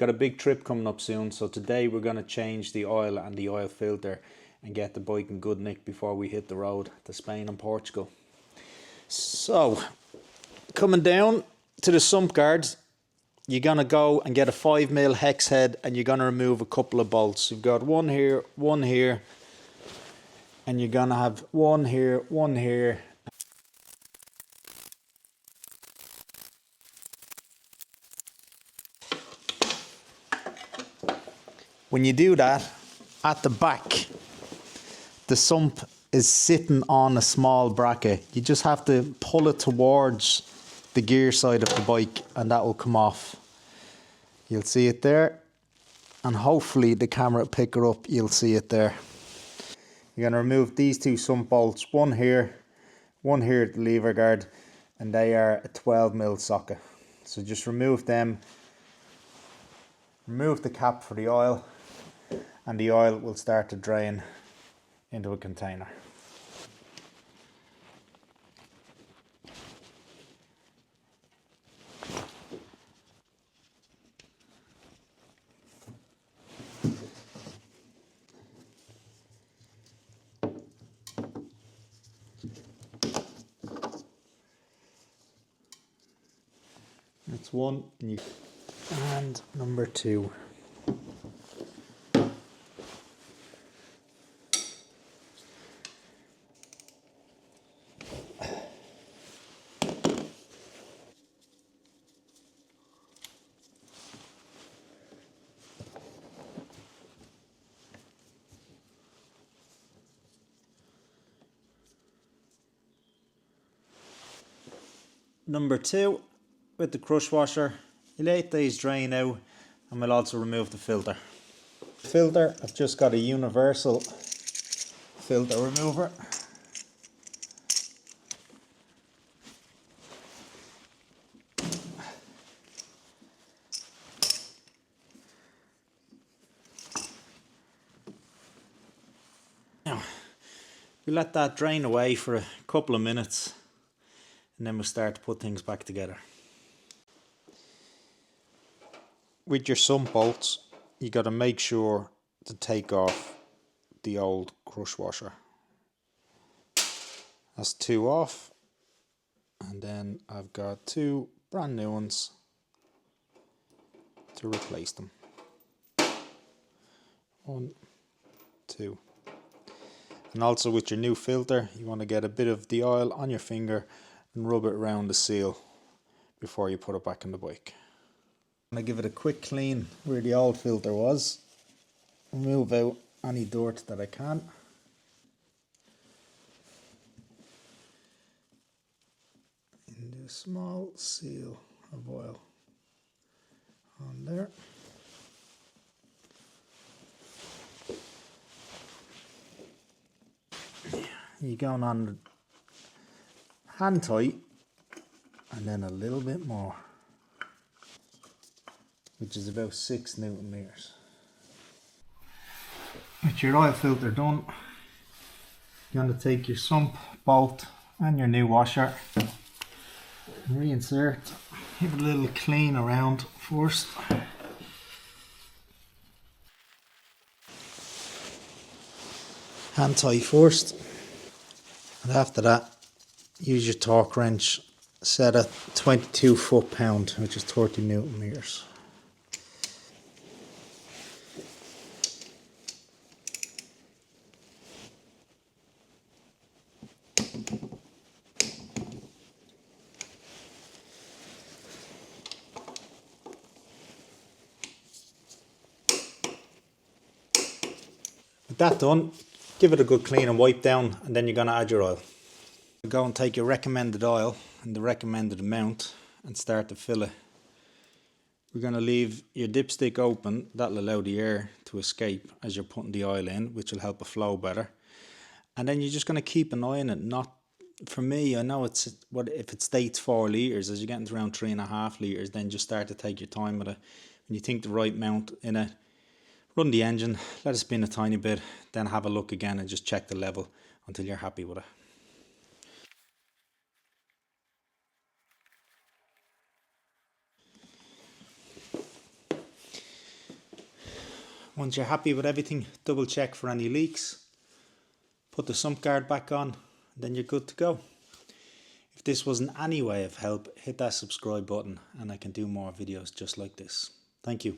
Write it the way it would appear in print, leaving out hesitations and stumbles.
Got a big trip coming up soon, so today we're going to change the oil and the oil filter and get the bike in good nick before we hit the road to Spain and Portugal. So, coming down to the sump guards, you're going to go and get a 5mm hex head and you're going to remove a couple of bolts. You've got one here, and you're going to have one here. When you do that, at the back, the sump is sitting on a small bracket. You just have to pull it towards the gear side of the bike and that will come off. You'll see it there, and hopefully the camera will pick it up. You'll see it there. You're going to remove these two sump bolts, one here at the lever guard, and they are a 12mm socket. So just remove them, remove the cap for the oil, and the oil will start to drain into a container. That's one, and number two. Number two, with the crush washer, you let these drain out, and we'll also remove the filter. Filter, I've just got a universal filter remover. Now, we let that drain away for a couple of minutes, and then we'll start to put things back together. With your sump bolts, you got to make sure to take off the old crush washer. That's two off, and then I've got two brand new ones to replace them. 1, 2. And also with your new filter, you want to get a bit of the oil on your finger and rub it around the seal before you put it back in the bike. I'm going to give it a quick clean where the old filter was. Remove out any dirt that I can. And do a small seal of oil on there. You're going on hand tight and then a little bit more, which is about 6 Newton meters. With your oil filter done, you're going to take your sump bolt and your new washer and reinsert. Give it a little clean around first. Hand tight first, and after that use your torque wrench set at 22 foot-pound, which is 30 Newton meters. With that done, give it a good clean and wipe down, and then you're going to add your oil. Go and take your recommended oil and the recommended amount and start to fill it. We're going to leave your dipstick open. That'll allow the air to escape as you're putting the oil in, which will help it flow better. And then you're just going to keep an eye on it. Not, for me, I know it's what if it states 4 litres, as you're getting to around 3.5 litres, then just start to take your time with it. When you think the right amount in it, run the engine, let it spin a tiny bit, then have a look again and just check the level until you're happy with it. Once you're happy with everything, double check for any leaks, put the sump guard back on, then you're good to go. If this was in any way of help, hit that subscribe button and I can do more videos just like this. Thank you.